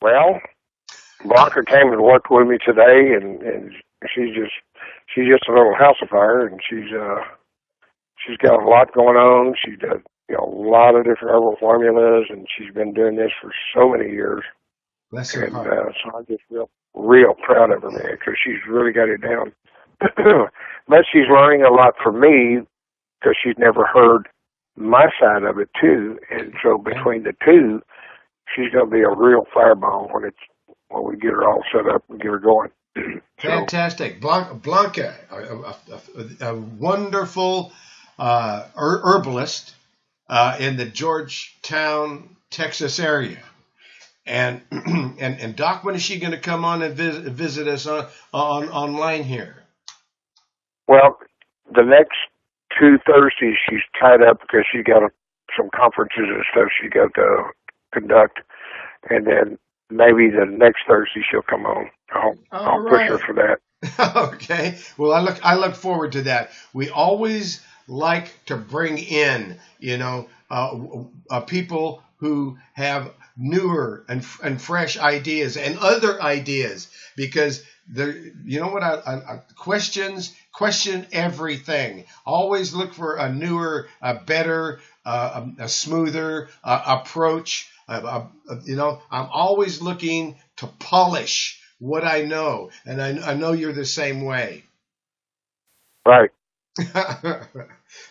Well, Blanca came and worked with me today, and she's just a little housefire, and she's got a lot going on. She does a lot of different herbal formulas, and she's been doing this for so many years. Bless her And heart. so I'm just real proud of her, man, because she's really got it down. But she's learning a lot from me because she's never heard my side of it too, and so between the two, she's going to be a real fireball when we get her all set up and get her going. So, Fantastic. Blanca, a wonderful herbalist in the Georgetown, Texas area. And and Doc, when is she going to come on and visit us on online here? well, the next 2 Thursdays she's tied up because she got some conferences and stuff she got to conduct, and then maybe the next Thursday she'll come on. I'll push her for that. Okay. Well, I look forward to that. We always like to bring in, people who have newer and fresh ideas and other ideas, because you know what, I question everything. Always look for a newer, a better, a smoother approach. I'm always looking to polish what I know, and I know you're the same way. Right.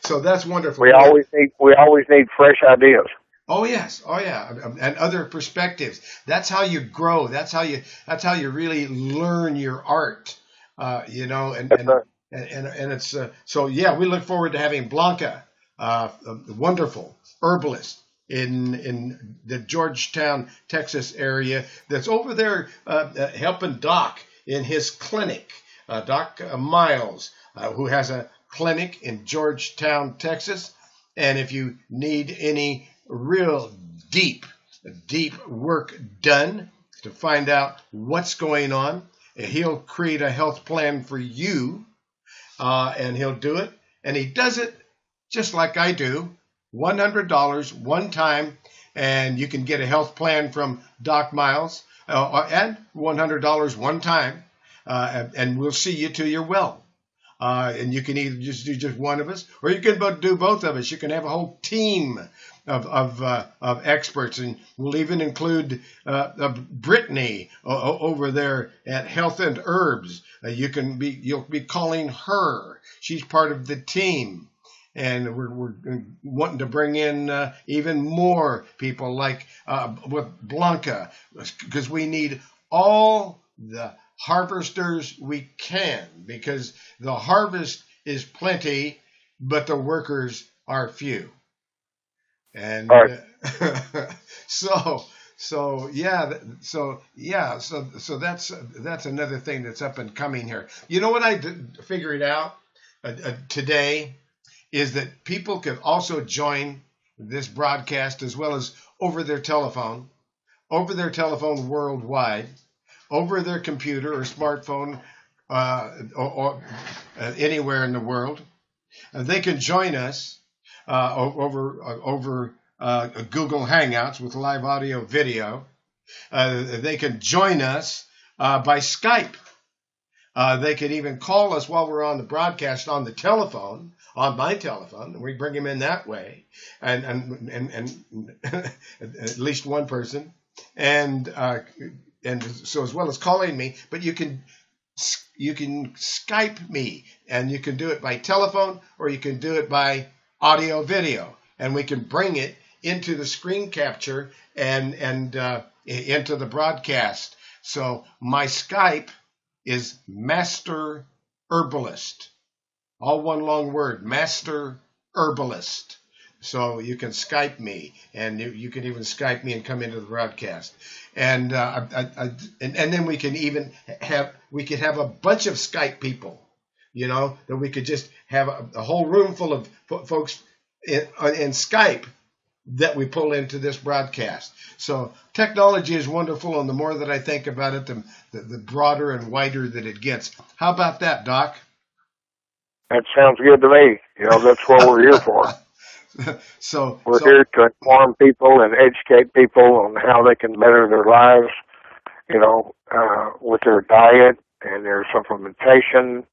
So that's wonderful. We always need fresh ideas. Oh yes, oh yeah, and other perspectives. That's how you grow. That's how you really learn your art. That's right. And it's so yeah. We look forward to having Blanca, a wonderful herbalist in the Georgetown, Texas area, that's over there helping Doc in his clinic. Doc Miles, who has a clinic in Georgetown, Texas. And if you need any real deep work done to find out what's going on, he'll create a health plan for you, and he'll do it. And he does it just like I do, $100 one time, and you can get a health plan from Doc Miles, and $100 one time, and we'll see you till you're well. And you can either just do just one of us, or you can do both of us. You can have a whole team of experts, and we'll even include Brittany over there at Health and Herbs. You'll be calling her. She's part of the team, and we're wanting to bring in even more people like with Blanca, because we need all the harvesters we can, because the harvest is plenty, but the workers are few. And All right. so that's another thing that's up and coming here. You know what I figured out today is that people could also join this broadcast as well as over their telephone worldwide, over their computer or smartphone, or anywhere in the world. They can join us over Google Hangouts with live audio video. They can join us by Skype. They can even call us while we're on the broadcast on the telephone, on my telephone, and we bring them in that way, and at least one person, and so as well as calling me, but you can Skype me, and you can do it by telephone, or you can do it by audio video, and we can bring it into the screen capture and into the broadcast. So my Skype is Master Herbalist, all one long word, Master Herbalist. So you can Skype me, and you can even Skype me and come into the broadcast. And and then we can even have a bunch of Skype people, that we could just have a whole room full of folks in Skype that we pull into this broadcast. So technology is wonderful, and the more that I think about it, the broader and wider that it gets. How about that, Doc? That sounds good to me. That's what we're here for. So we're here to inform people and educate people on how they can better their lives with their diet and their supplementation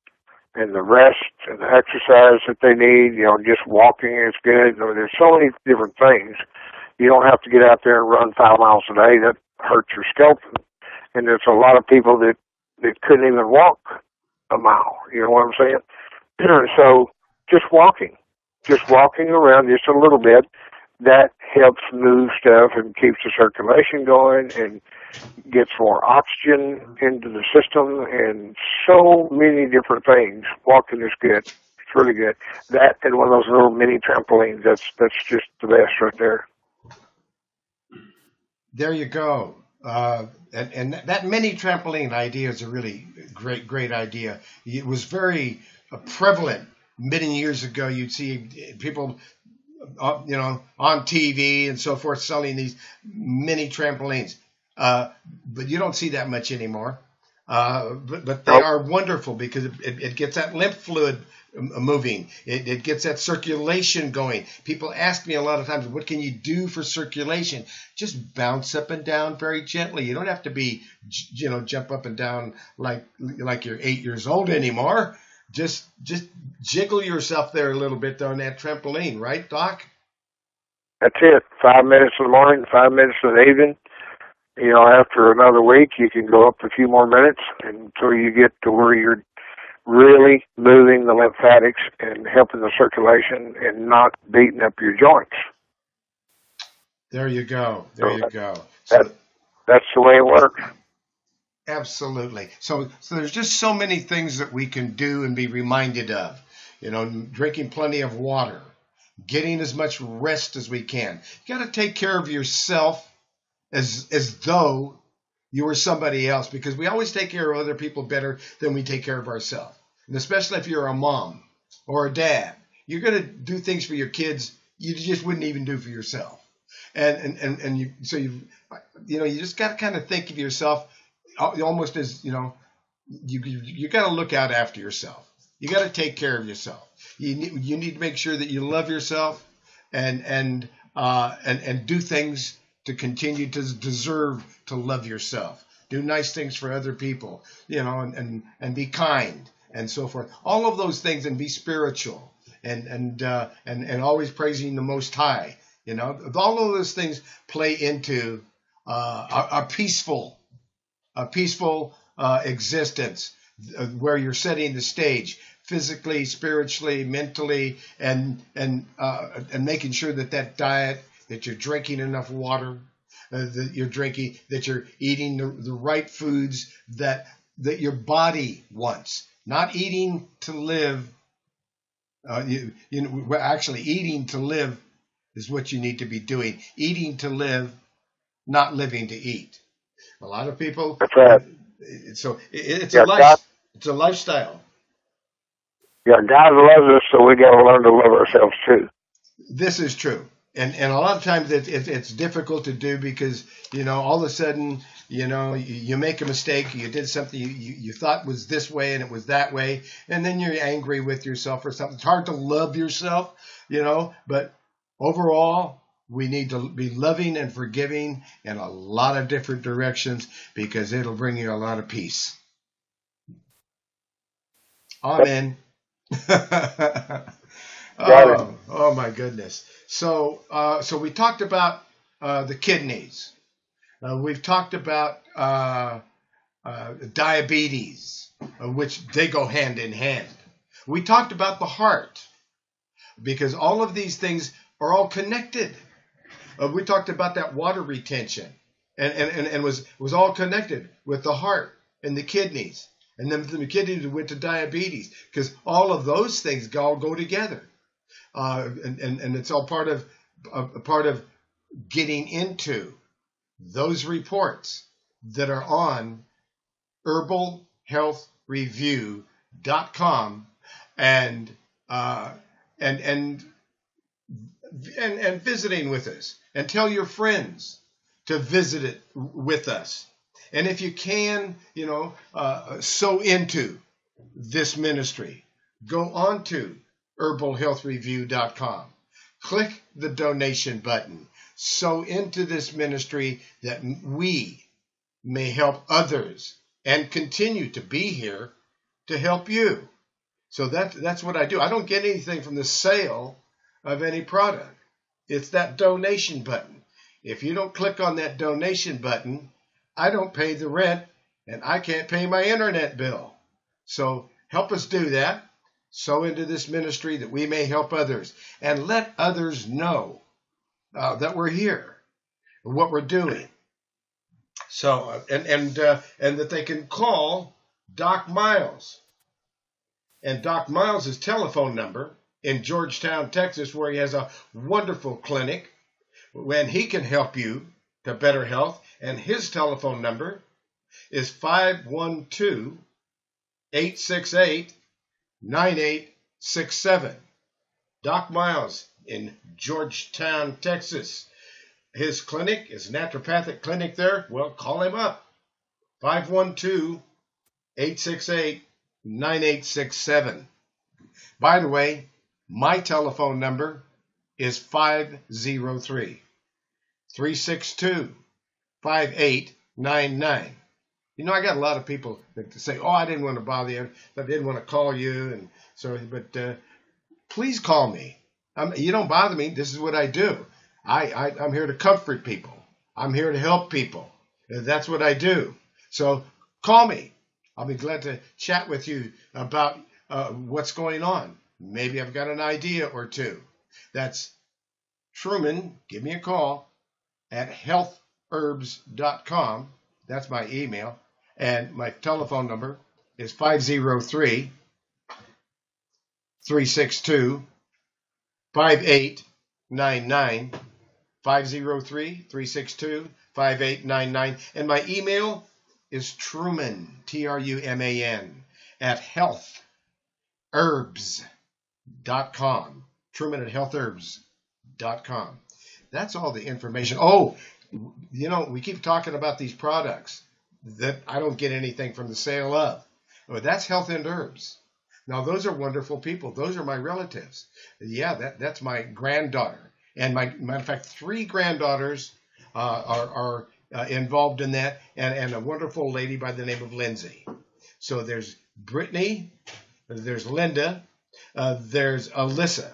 and the rest and the exercise that they need. Just walking is good. There's so many different things. You don't have to get out there and run 5 miles a day. That hurts your skeleton. And there's a lot of people that couldn't even walk a mile. You know what I'm saying? So just walking around just a little bit, that helps move stuff and keeps the circulation going and gets more oxygen into the system and so many different things. Walking is good. It's really good. That and one of those little mini trampolines, that's just the best right there. There you go. And that mini trampoline idea is a really great idea. It was very prevalent many years ago. You'd see people, on TV and so forth selling these mini trampolines. But you don't see that much anymore. But they are wonderful because it gets that lymph fluid moving. It gets that circulation going. People ask me a lot of times, what can you do for circulation? Just bounce up and down very gently. You don't have to be, jump up and down like you're 8 years old anymore. Just jiggle yourself there a little bit on that trampoline, right, Doc? That's it. 5 minutes in the morning, 5 minutes in the evening. After another week, you can go up a few more minutes until you get to where you're really moving the lymphatics and helping the circulation and not beating up your joints. There you go. You go. That's the way it works. Absolutely. So there's just so many things that we can do and be reminded of. Drinking plenty of water, getting as much rest as we can. You got to take care of yourself as though you were somebody else, because we always take care of other people better than we take care of ourselves. And especially if you're a mom or a dad, you're going to do things for your kids you just wouldn't even do for yourself. And you just got to kind of think of yourself almost as, you got to look out after yourself. You got to take care of yourself. You need to make sure that you love yourself and do things to continue to deserve to love yourself. Do nice things for other people, and be kind and so forth. All of those things, and be spiritual and always praising the Most High. All of those things play into a peaceful existence where you're setting the stage physically, spiritually, mentally, and making sure that diet, that you're drinking enough water, that you're eating the right foods that your body wants. Not eating to live. Actually, eating to live is what you need to be doing. Eating to live, not living to eat. A lot of people. That's right. So it's a lifestyle. Yeah, God loves us, so we got to learn to love ourselves too. This is true. And a lot of times it's difficult to do because, all of a sudden, you make a mistake, you did something you thought was this way and it was that way, and then you're angry with yourself or something. It's hard to love yourself, but overall, we need to be loving and forgiving in a lot of different directions because it'll bring you a lot of peace. Amen. Oh my goodness. So we talked about the kidneys. We've talked about diabetes, which they go hand in hand. We talked about the heart, because all of these things are all connected. We talked about that water retention, and was all connected with the heart and the kidneys. And then the kidneys went to diabetes, because all of those things all go together. And it's all part of getting into those reports that are on herbalhealthreview.com and visiting with us, and tell your friends to visit it with us. And if you can, sow into this ministry, go on to herbalhealthreview.com. Click the donation button. Sow into this ministry that we may help others and continue to be here to help you. So that's what I do. I don't get anything from the sale of any product. It's that donation button. If you don't click on that donation button, I don't pay the rent and I can't pay my internet bill. So help us do that. Sow into this ministry that we may help others and let others know that we're here, what we're doing. So and that they can call Doc Miles. And Doc Miles' telephone number in Georgetown, Texas, where he has a wonderful clinic, when he can help you to better health. And his telephone number is 512-868-9867. Doc Miles in Georgetown, Texas. His clinic is a naturopathic clinic there. Well, call him up. 512-868-9867. By the way, my telephone number is 503-362-5899. You know, I got a lot of people that say, "Oh, I didn't want to bother you. I didn't want to call you." And so, but please call me. You don't bother me. This is what I do. I'm here to comfort people. I'm here to help people. That's what I do. So call me. I'll be glad to chat with you about what's going on. Maybe I've got an idea or two. That's Truman. Give me a call at healthherbs.com. That's my email. And my telephone number is 503-362-5899. 503-362-5899. And my email is Truman, Truman, at healthherbs.com. Truman at healthherbs.com. That's all the information. Oh, you know, we keep talking about these products that I don't get anything from the sale of. Oh, that's Health and Herbs. Now, those are wonderful people. Those are my relatives. Yeah, that's my granddaughter. And matter of fact, 3 granddaughters are involved in that, and a wonderful lady by the name of Lindsay. So there's Brittany, there's Linda, there's Alyssa,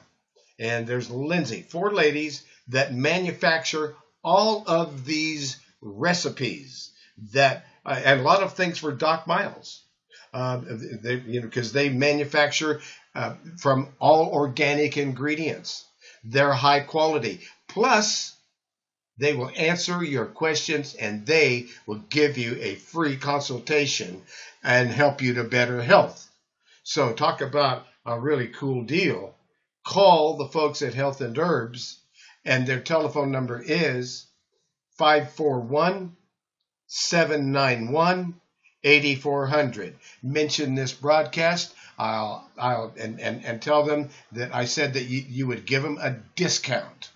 and there's Lindsay. 4 ladies that manufacture all of these recipes that, and a lot of things for Doc Miles. Because they manufacture from all organic ingredients. They're high quality. Plus, they will answer your questions and they will give you a free consultation and help you to better health. So talk about a really cool deal. Call the folks at Health and Herbs, and their telephone number is 541-791-8400. Mention this broadcast. I'll tell them that I said that you would give them a discount.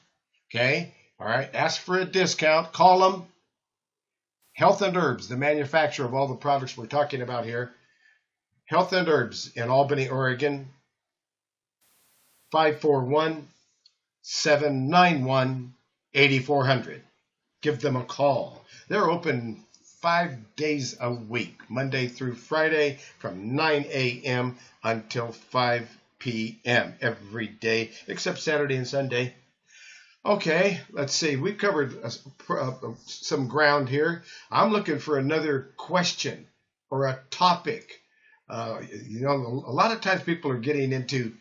Okay? All right. Ask for a discount. Call them. Health and Herbs, the manufacturer of all the products we're talking about here. Health and Herbs in Albany, Oregon. 541-791-8400. Give them a call. They're open 5 days a week, Monday through Friday, from 9 a.m. until 5 p.m. every day, except Saturday and Sunday. Okay, let's see. We've covered some ground here. I'm looking for another question or a topic. A lot of times people are getting into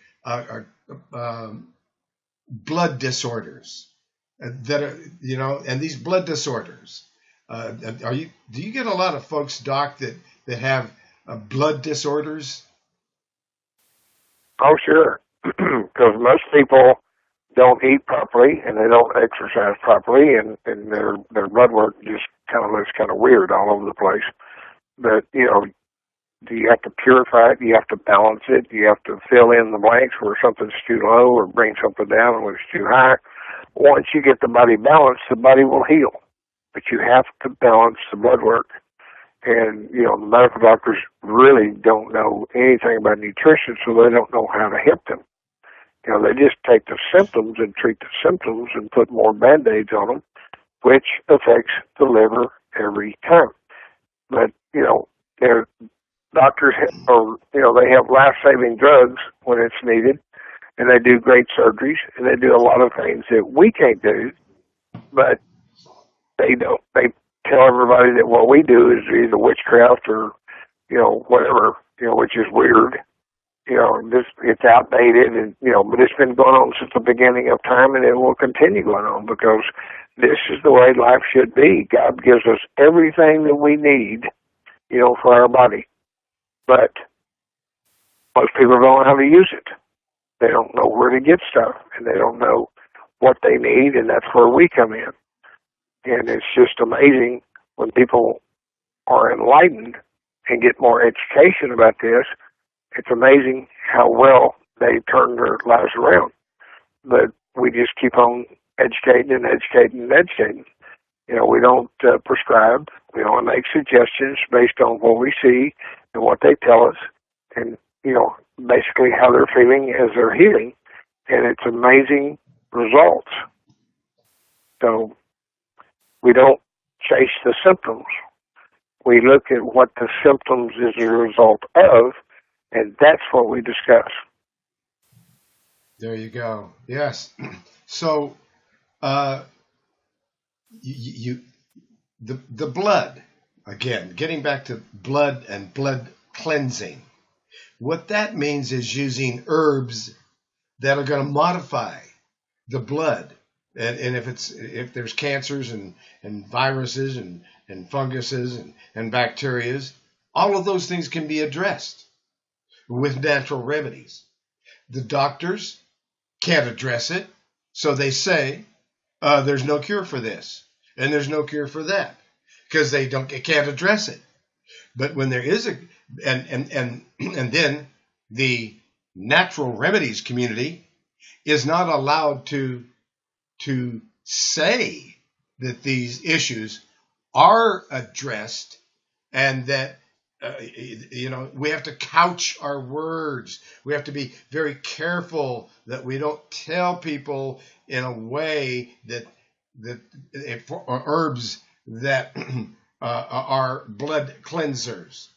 blood disorders that are, and these blood disorders. Do you get a lot of folks, Doc, that have blood disorders? Oh, sure. Because most people don't eat properly and they don't exercise properly, and their blood work just kind of looks kind of weird all over the place. But, do you have to purify it? Do you have to balance it? Do you have to fill in the blanks where something's too low or bring something down when it's too high? Once you get the body balanced, the body will heal. But you have to balance the blood work. And, the medical doctors really don't know anything about nutrition, so they don't know how to help them. They just take the symptoms and treat the symptoms and put more Band-Aids on them, which affects the liver every time. but their doctors or they have life-saving drugs when it's needed, and they do great surgeries, and they do a lot of things that we can't do, but they don't. They tell everybody that what we do is either witchcraft or whatever, which is weird. It's outdated, and but it's been going on since the beginning of time, and it will continue going on because this is the way life should be. God gives us everything that we need, for our body, but most people don't know how to use it. They don't know where to get stuff, and they don't know what they need, and that's where we come in. And it's just amazing when people are enlightened and get more education about this. It's amazing how well they turn their lives around. But we just keep on educating and educating and educating. We don't prescribe. We only make suggestions based on what we see and what they tell us, and basically how they're feeling as they're healing. And it's amazing results. So we don't chase the symptoms. We look at what the symptoms is a result of, and that's what we discuss. There you go. Yes. So, the blood, again, getting back to blood and blood cleansing. What that means is using herbs that are going to modify the blood. And if there's cancers and viruses and funguses and bacterias, all of those things can be addressed with natural remedies. The doctors can't address it, so they say there's no cure for this and there's no cure for that because they can't address it. But when there is and then the natural remedies community is not allowed to say that these issues are addressed, and that we have to couch our words. We have to be very careful that we don't tell people in a way that herbs that are blood cleansers,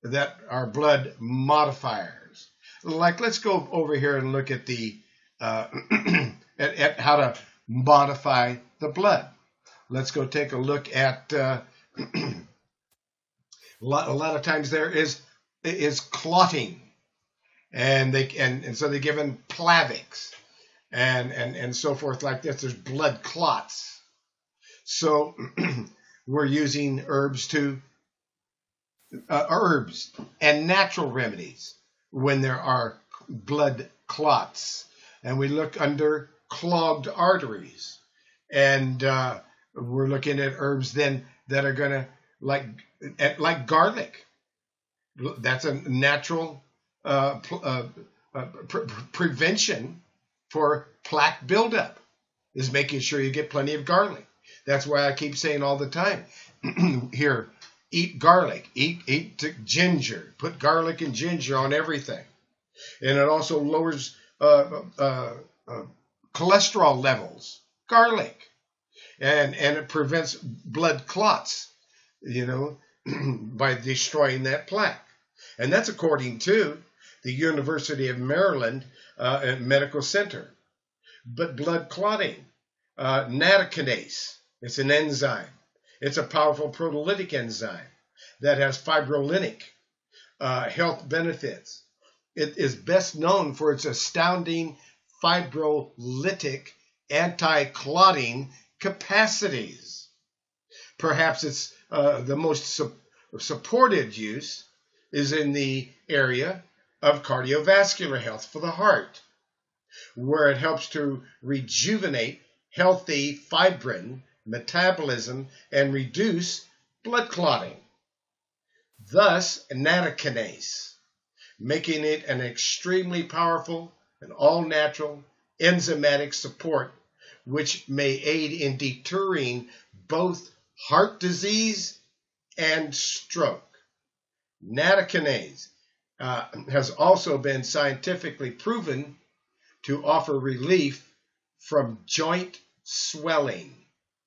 that are blood modifiers. Like, let's go over here and look at the at how to modify the blood. Let's go take a look at a lot of times there is clotting, and so they give in Plavix and so forth like this. There's blood clots. So we're using herbs and natural remedies when there are blood clots, and we look under clogged arteries, and we're looking at herbs then that are going to like garlic. That's a natural prevention for plaque buildup, is making sure you get plenty of garlic. That's why I keep saying all the time here, eat garlic, eat ginger, put garlic and ginger on everything. And it also lowers cholesterol levels, garlic, and it prevents blood clots, by destroying that plaque. And that's according to the University of Maryland Medical Center. But blood clotting, nattokinase, it's an enzyme. It's a powerful proteolytic enzyme that has fibrinolytic health benefits. It is best known for its astounding fibrolytic anti-clotting capacities. Perhaps it's the most supported use is in the area of cardiovascular health for the heart, where it helps to rejuvenate healthy fibrin metabolism and reduce blood clotting. Thus, nattokinase, making it an extremely powerful and all-natural enzymatic support, which may aid in deterring both heart disease and stroke. Nattokinase has also been scientifically proven to offer relief from joint swelling.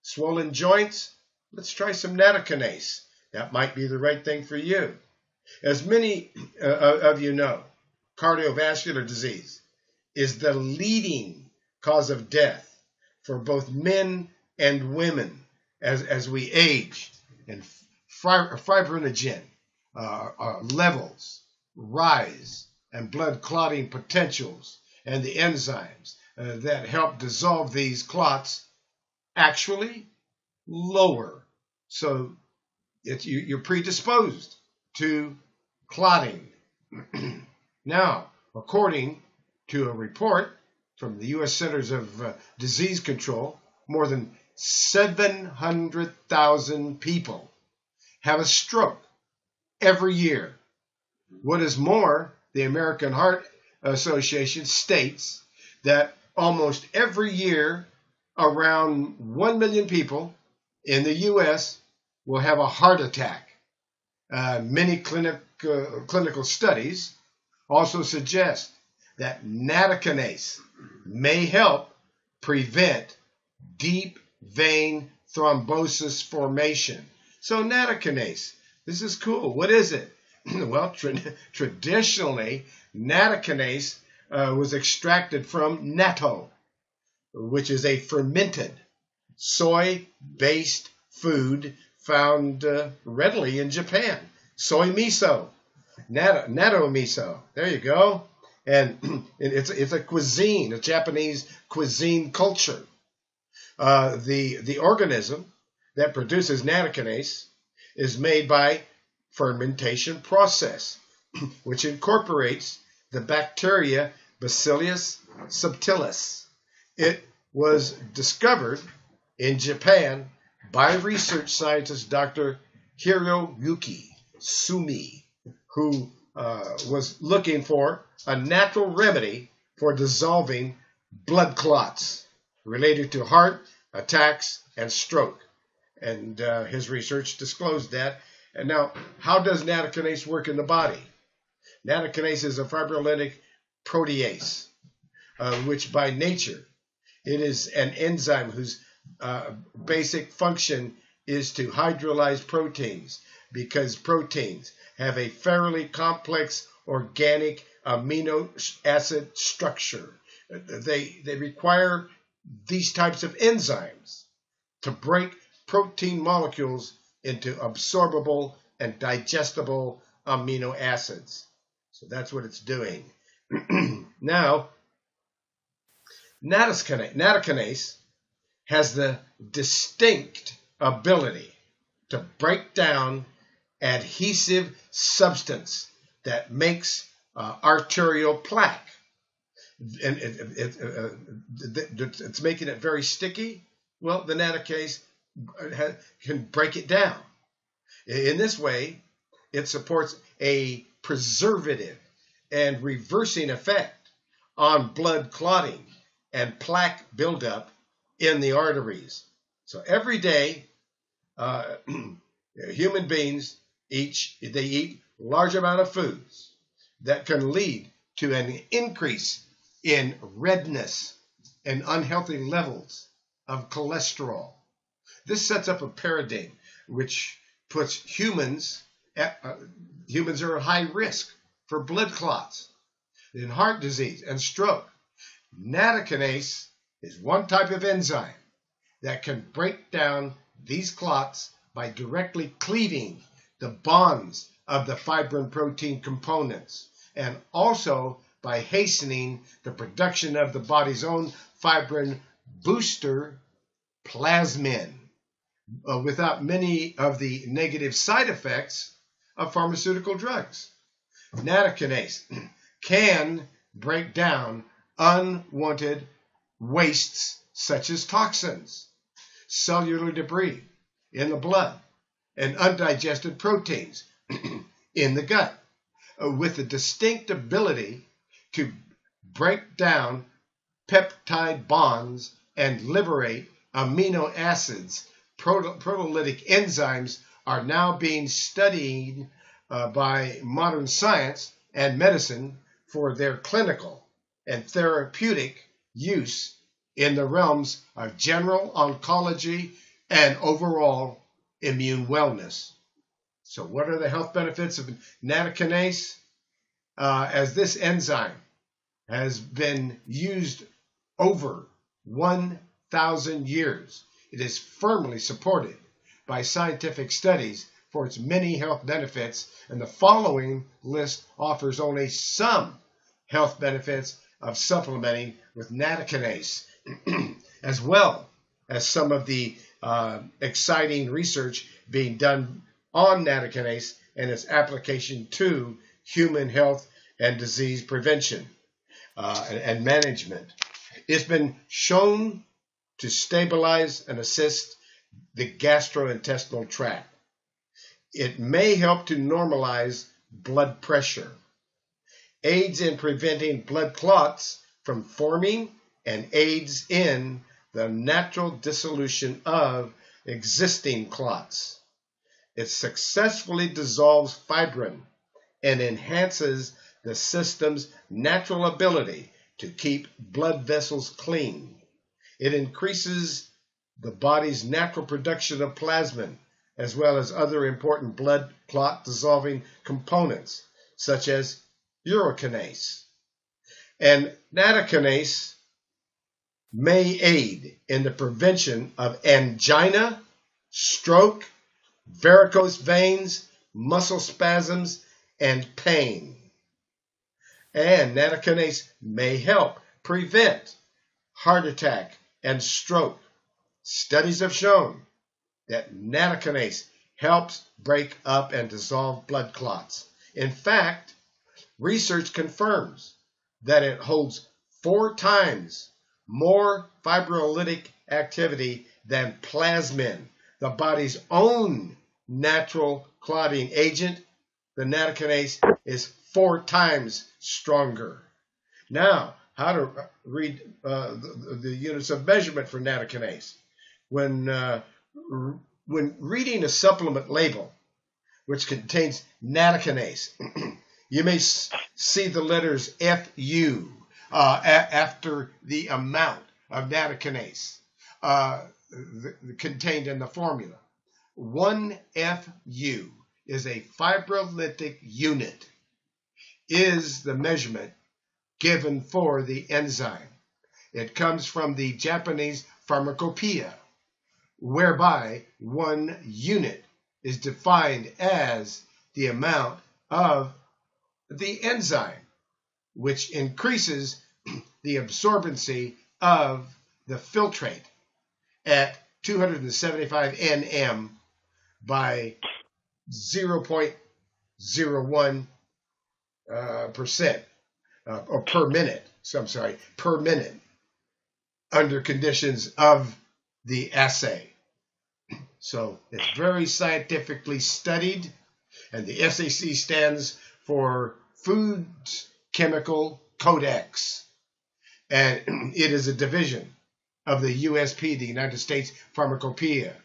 Swollen joints? Let's try some nattokinase That might be the right thing for you. As many of you know, cardiovascular disease is the leading cause of death for both men and women as we age, and fibrinogen levels rise, and blood clotting potentials and the enzymes that help dissolve these clots actually lower. So you're predisposed to clotting. Now, according to a report from the U.S. Centers of Disease Control, more than 700,000 people have a stroke every year. What is more, the American Heart Association states that almost every year, around 1 million people in the U.S. will have a heart attack. Many clinical studies also suggest that nattokinase may help prevent deep vein thrombosis formation. So nattokinase, this is cool. What is it? Well, traditionally, nattokinase was extracted from natto, which is a fermented soy-based food found readily in Japan. Soy miso, natto miso. There you go. And it's a cuisine, a Japanese cuisine culture. The organism that produces nattokinase is made by fermentation process, which incorporates the bacteria Bacillus subtilis. It was discovered in Japan by research scientist Dr. Hiroyuki Sumi, who was looking for a natural remedy for dissolving blood clots related to heart attacks and stroke. And his research disclosed that. And now, how does nattokinase work in the body? Nattokinase is a fibrolytic protease, which by nature, it is an enzyme whose basic function is to hydrolyze proteins, because proteins have a fairly complex organic amino acid structure. They require these types of enzymes to break protein molecules into absorbable and digestible amino acids. So that's what it's doing. Now, nattokinase has the distinct ability to break down adhesive substance that makes arterial plaque. And it's making it very sticky. Well, the nattokinase can break it down. In this way, it supports a preservative and reversing effect on blood clotting and plaque buildup in the arteries. So every day, human beings eat large amount of foods that can lead to an increase in redness and unhealthy levels of cholesterol. This sets up a paradigm which puts humans are at high risk for blood clots and heart disease and stroke. Nattokinase is one type of enzyme that can break down these clots by directly cleaving the bonds of the fibrin protein components, and also by hastening the production of the body's own fibrin booster plasmin, without many of the negative side effects of pharmaceutical drugs. Nattokinase can break down unwanted wastes such as toxins, cellular debris in the blood, and undigested proteins in the gut, with the distinct ability to break down peptide bonds and liberate amino acids. Proteolytic enzymes are now being studied by modern science and medicine for their clinical and therapeutic use in the realms of general oncology and overall immune wellness. So what are the health benefits of nattokinase? As this enzyme has been used over 1,000 years, it is firmly supported by scientific studies for its many health benefits, and the following list offers only some health benefits of supplementing with nattokinase, as well as some of the exciting research being done on nattokinase and its application to human health and disease prevention and management. It's been shown to stabilize and assist the gastrointestinal tract. It may help to normalize blood pressure, aids in preventing blood clots from forming, and aids in the natural dissolution of existing clots. It successfully dissolves fibrin and enhances the system's natural ability to keep blood vessels clean. It increases the body's natural production of plasmin, as well as other important blood clot dissolving components, such as urokinase. And nattokinase may aid in the prevention of angina, stroke, varicose veins, muscle spasms, and pain. And nattokinase may help prevent heart attack and stroke. Studies have shown that nattokinase helps break up and dissolve blood clots. In fact, research confirms that it holds 4 times more fibrolytic activity than plasmin, the body's own natural clotting agent. The nattokinase is 4 times stronger. Now, how to read the units of measurement for nattokinase. When reading a supplement label, which contains nattokinase, you may see the letters FU after the amount of nattokinase contained in the formula. 1 FU is a fibrolytic unit, is the measurement given for the enzyme. It comes from the Japanese pharmacopoeia, whereby 1 unit is defined as the amount of the enzyme, which increases the absorbency of the filtrate at 275 nm by 0.01% or per minute. So I'm sorry, per minute, under conditions of the assay. So it's very scientifically studied, and the SAC stands for Food Chemical Codex, and it is a division of the USP, the United States Pharmacopoeia.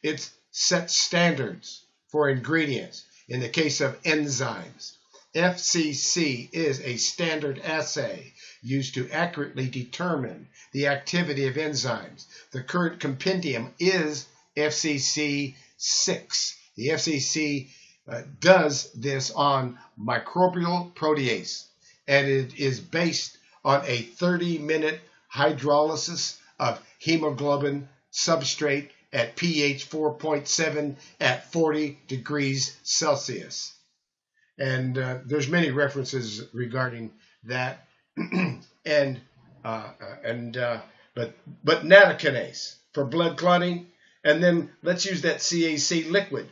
It sets standards for ingredients. In the case of enzymes, FCC is a standard assay used to accurately determine the activity of enzymes. The current compendium is FCC 6. The FCC does this on microbial protease, and it is based on a 30-minute hydrolysis of hemoglobin substrate at pH 4.7 at 40 degrees Celsius. And there's many references regarding that. But nattokinase for blood clotting, and then let's use that CAC liquid.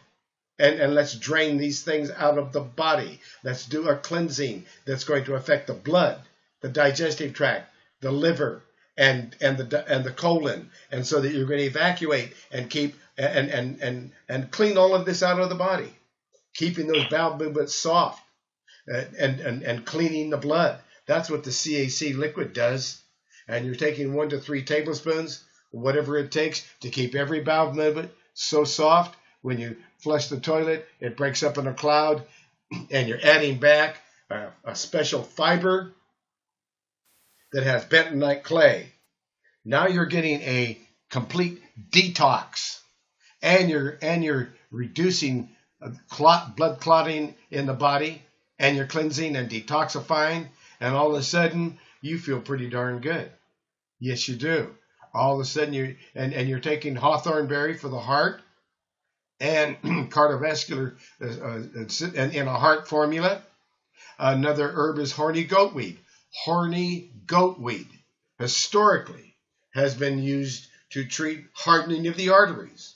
And let's drain these things out of the body. Let's do a cleansing that's going to affect the blood, the digestive tract, the liver, and the colon, and so that you're going to evacuate and keep and clean all of this out of the body, keeping those bowel movements soft, and cleaning the blood. That's what the CAC liquid does. And you're taking 1 to 3 tablespoons, whatever it takes, to keep every bowel movement so soft. When you flush the toilet, it breaks up in a cloud, and you're adding back a special fiber that has bentonite clay. Now you're getting a complete detox, and you're reducing blood clotting in the body, and you're cleansing and detoxifying, and all of a sudden you feel pretty darn good. Yes, you do. All of a sudden you're taking hawthorn berry for the heart and cardiovascular and in a heart formula. Another herb is horny goatweed. Horny goatweed historically has been used to treat hardening of the arteries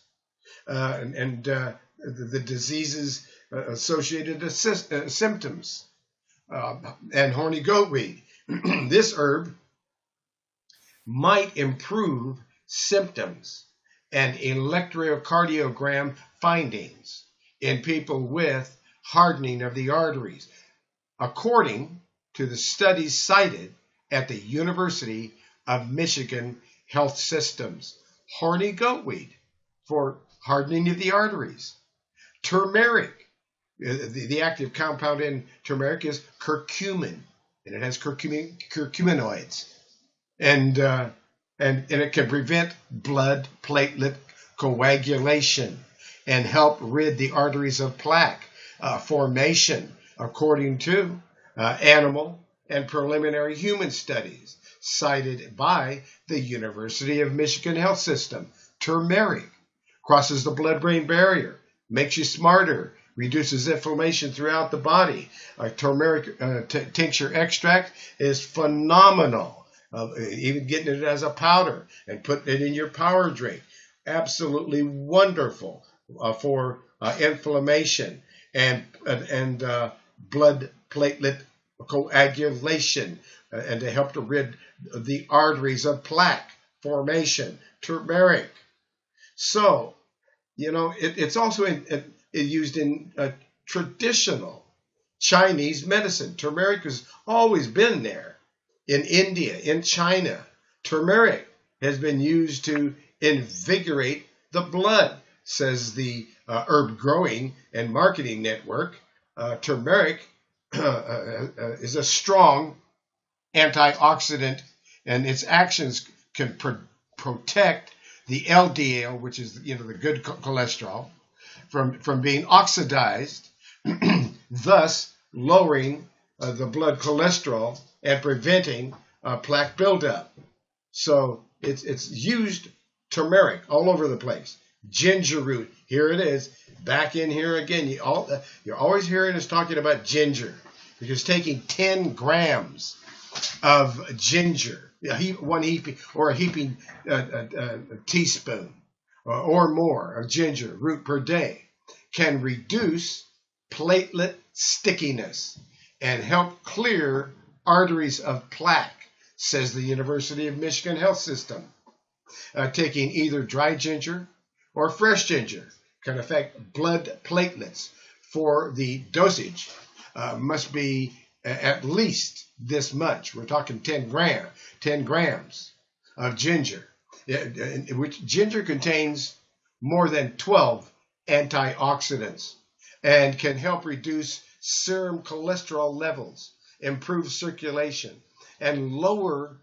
and the diseases associated with symptoms. And horny goatweed, this herb might improve symptoms and electrocardiogram findings in people with hardening of the arteries, according to the studies cited at the University of Michigan Health Systems. Horny goatweed for hardening of the arteries. Turmeric, the active compound in turmeric is curcumin, and it has curcuminoids. And it can prevent blood platelet coagulation and help rid the arteries of plaque formation, according to animal and preliminary human studies cited by the University of Michigan Health System. Turmeric crosses the blood-brain barrier, makes you smarter, reduces inflammation throughout the body. Turmeric tincture extract is phenomenal. Even getting it as a powder and putting it in your power drink. Absolutely wonderful for inflammation and blood platelet coagulation and to help to rid the arteries of plaque formation. Turmeric. So, it's also used in traditional Chinese medicine. Turmeric has always been there. In India, in China, turmeric has been used to invigorate the blood, says the Herb Growing and Marketing Network. Turmeric is a strong antioxidant, and its actions can protect the LDL, which is the good cholesterol, from being oxidized, thus lowering the blood cholesterol and preventing plaque buildup. So it's used turmeric all over the place. Ginger root, here it is, back in here again. You're always hearing us talking about ginger, because taking 10 grams of ginger, a heaping teaspoon or more of ginger root per day can reduce platelet stickiness and help clear arteries of plaque, says the University of Michigan Health System. Taking either dry ginger or fresh ginger can affect blood platelets. For the dosage, must be at least this much. We're talking 10 grams of ginger, which ginger contains more than 12 antioxidants and can help reduce serum cholesterol levels, improve circulation, and lower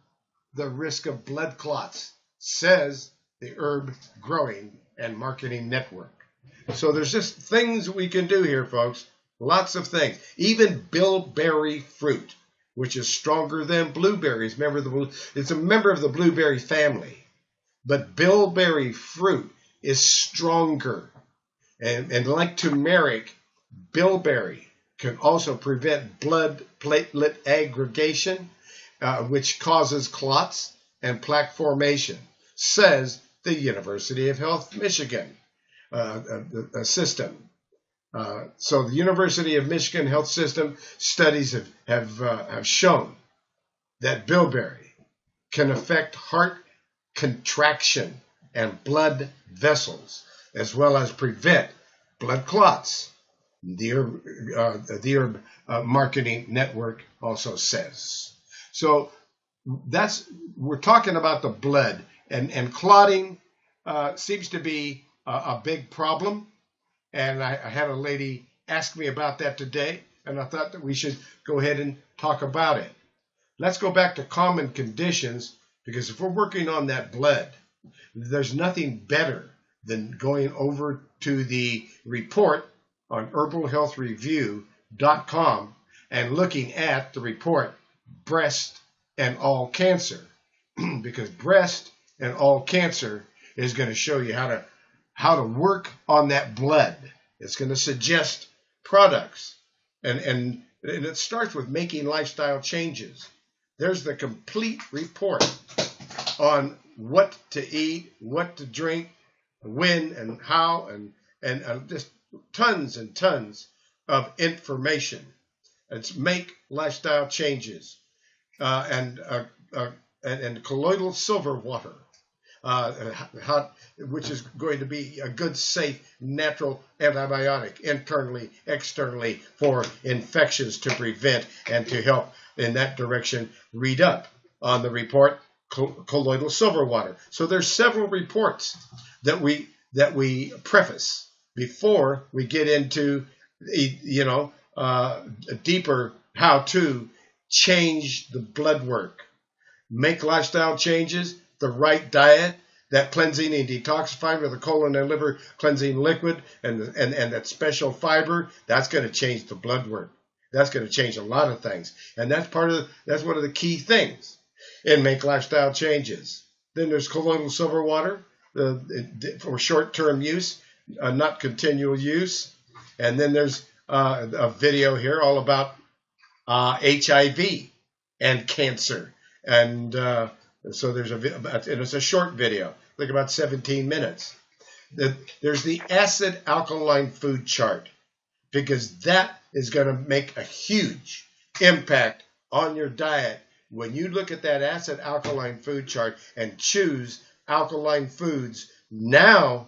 the risk of blood clots, says the Herb Growing and Marketing Network. So there's just things we can do here, folks. Lots of things. Even bilberry fruit, which is stronger than blueberries. It's a member of the blueberry family. But bilberry fruit is stronger. And like turmeric, bilberry can also prevent blood platelet aggregation, which causes clots and plaque formation, says the University of Health Michigan system. So the University of Michigan Health System studies have shown that bilberry can affect heart contraction and blood vessels, as well as prevent blood clots. The Herb Marketing Network also says. So we're talking about the blood, and clotting seems to be a big problem. And I had a lady ask me about that today, and I thought that we should go ahead and talk about it. Let's go back to common conditions, because if we're working on that blood, there's nothing better than going over to the report on herbalhealthreview.com and looking at the report, Breast and All Cancer, because breast and all cancer is going to show you how to work on that blood. It's going to suggest products, and it starts with making lifestyle changes. There's the complete report on what to eat, what to drink, when and how, and just tons and tons of information. It's make lifestyle changes, and colloidal silver water, which is going to be a good, safe, natural antibiotic internally, externally for infections to prevent and to help in that direction. Read up on the report, colloidal silver water. So there's several reports that we preface before we get into a deeper how to change the blood work, make lifestyle changes, the right diet, that cleansing and detoxifying with the colon and liver cleansing liquid and that special fiber. That's going to change the blood work. That's going to change a lot of things, and that's one of the key things in make lifestyle changes. Then there's colloidal silver water for short-term use, not continual use. And then there's a video here all about HIV and cancer. And so it's a short video, like about 17 minutes. There's the acid alkaline food chart, because that is going to make a huge impact on your diet. When you look at that acid alkaline food chart and choose alkaline foods, now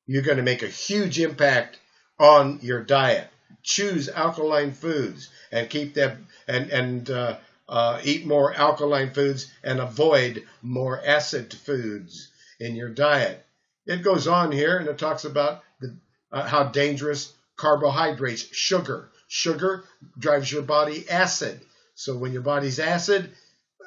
you're going to make a huge impact on your diet. Choose alkaline foods and keep them and eat more alkaline foods and avoid more acid foods in your diet. It goes on here and it talks about how dangerous carbohydrates, sugar drives your body acid. So when your body's acid,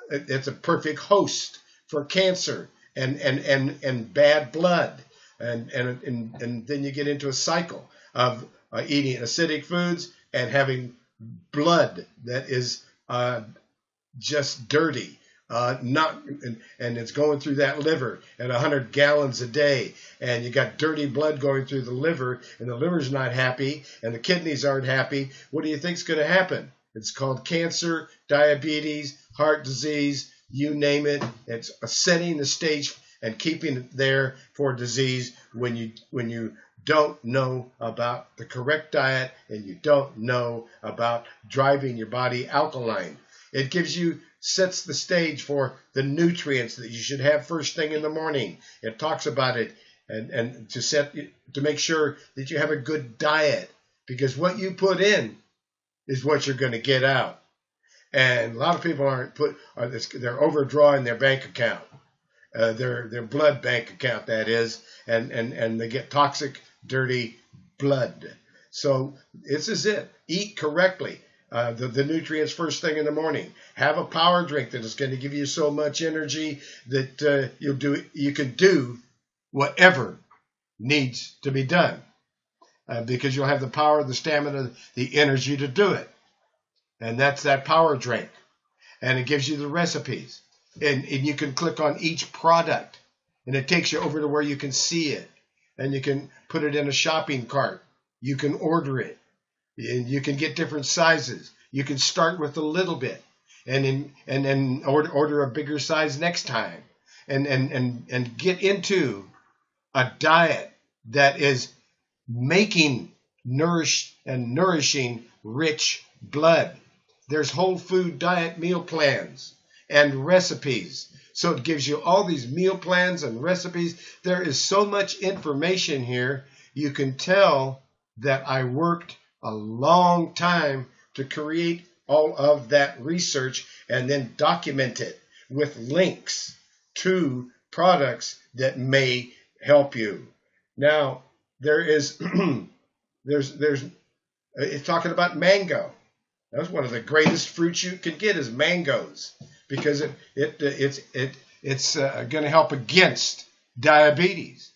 it's a perfect host for cancer and bad blood. And then you get into a cycle of eating acidic foods and blood that is just dirty, and it's going through that liver at 100 gallons a day, and you got dirty blood going through the liver, and the liver's not happy, and the kidneys aren't happy. What do you think's going to happen? It's called cancer, diabetes, heart disease, you name it. It's setting the stage and keeping it there for disease when you don't know about the correct diet and you don't know about driving your body alkaline. It sets the stage for the nutrients that you should have first thing in the morning. It talks about it and to make sure that you have a good diet, because what you put in is what you're going to get out. And a lot of people they're overdrawing their bank account, their blood bank account, that is, and they get toxic, dirty blood. So this is it. Eat correctly. The nutrients first thing in the morning. Have a power drink that is going to give you so much energy that you can do whatever needs to be done, because you'll have the power, the stamina, the energy to do it. And that's that power drink. And it gives you the recipes. And you can click on each product, and it takes you over to where you can see it. And you can put it in a shopping cart. You can order it. And you can get different sizes. You can start with a little bit and then order a bigger size next time. And get into a diet that is making nourishing rich blood. There's whole food diet meal plans and recipes. So it gives you all these meal plans and recipes. There is so much information here. You can tell that I worked a long time to create all of that research and then document it with links to products that may help you. Now, it's talking about mango. That's one of the greatest fruits you can get is mangoes, because it's going to help against diabetes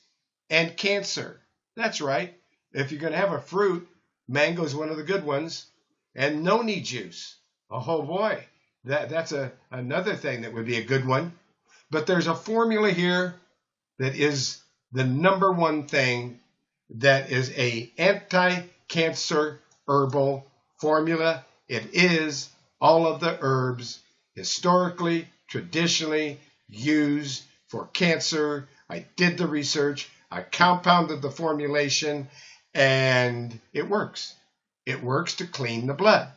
and cancer. That's right. If you're going to have a fruit, Mango is one of the good ones. And noni juice. Oh boy, that's another thing that would be a good one. But there's a formula here that is the number one thing that is a anti-cancer herbal formula. It is all of the herbs historically, traditionally used for cancer. I did the research. I compounded the formulation, and it works. It works to clean the blood.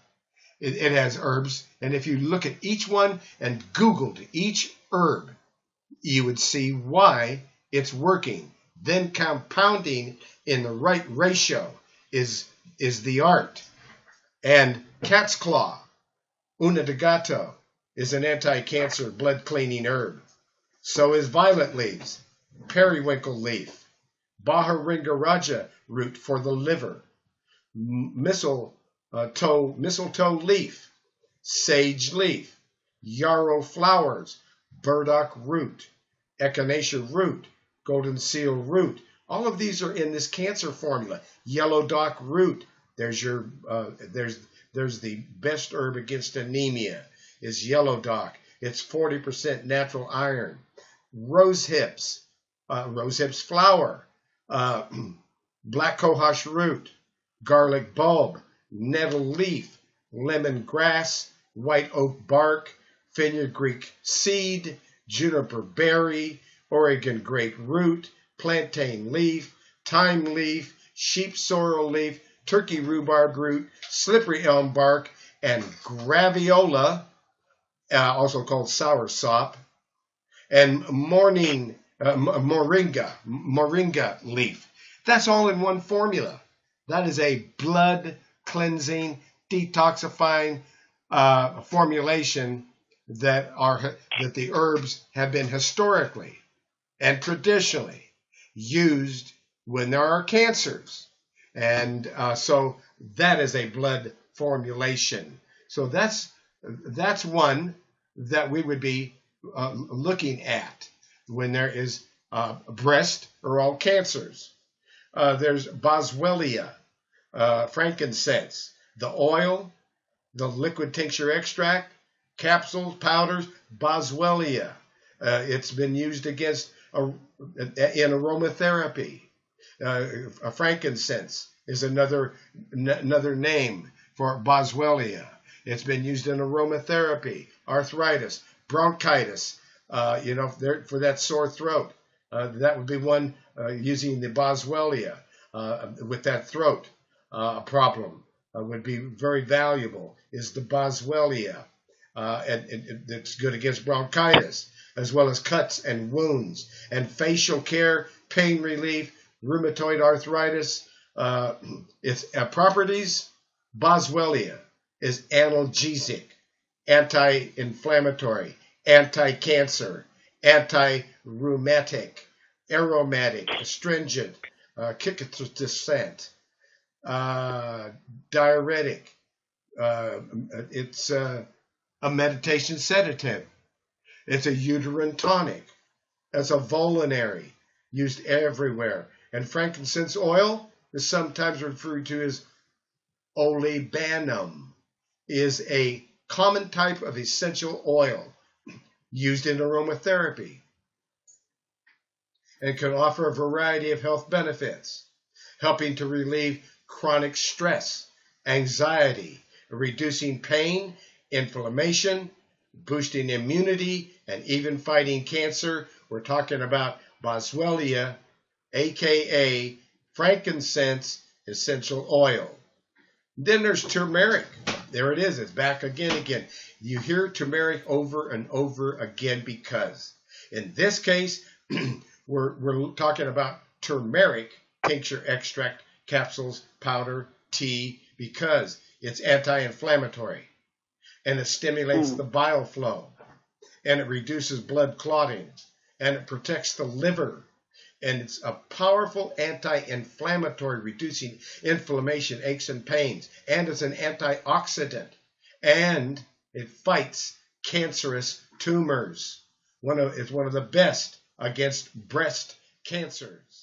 It has herbs, and if you look at each one and Googled each herb, you would see why it's working. Then compounding in the right ratio is the art. And cat's claw, una de gato, is an anti-cancer blood cleaning herb. So is violet leaves, periwinkle leaf, Baharingaraja root for the liver, mistletoe leaf, sage leaf, yarrow flowers, burdock root, echinacea root, golden seal root. All of these are in this cancer formula. Yellow dock root. There's your there's the best herb against anemia is yellow dock. It's 40% natural iron. Rose hips flower, black cohosh root, garlic bulb, nettle leaf, lemon grass, white oak bark, fenugreek seed, juniper berry, Oregon grape root, plantain leaf, thyme leaf, sheep sorrel leaf, turkey rhubarb root, slippery elm bark, and graviola, also called soursop, and moringa leaf. That's all in one formula. That is a blood cleansing, detoxifying formulation that the herbs have been historically and traditionally used when there are cancers. And so that is a blood formulation. So that's one that we would be looking at when there is breast or all cancers. There's boswellia, frankincense, the oil, the liquid tincture extract, capsules, powders, boswellia. It's been used against in aromatherapy. Frankincense is another name for boswellia. It's been used in aromatherapy, arthritis, bronchitis, for that sore throat. That would be one using the boswellia with that throat problem would be very valuable, is the boswellia. And it's good against bronchitis, as well as cuts and wounds, and facial care, pain relief, rheumatoid arthritis. Its properties, boswellia is analgesic, anti-inflammatory, anti-cancer, anti-rheumatic, aromatic, astringent, cicatrisant, diuretic. It's a meditation sedative. It's a uterine tonic. It's a vulnerary, used everywhere. And frankincense oil is sometimes referred to as olibanum, is a common type of essential oil used in aromatherapy and can offer a variety of health benefits, helping to relieve chronic stress, anxiety, reducing pain, inflammation, boosting immunity, and even fighting cancer. We're talking about boswellia, aka frankincense essential oil. Then there's turmeric. There it is. It's back again. You hear turmeric over and over again because in this case, we're talking about turmeric tincture extract, capsules, powder, tea, because it's anti-inflammatory and it stimulates the bile flow and it reduces blood clotting and it protects the liver. And it's a powerful anti-inflammatory, reducing inflammation, aches, and pains. And it's an antioxidant. And it fights cancerous tumors. It's one of the best against breast cancers.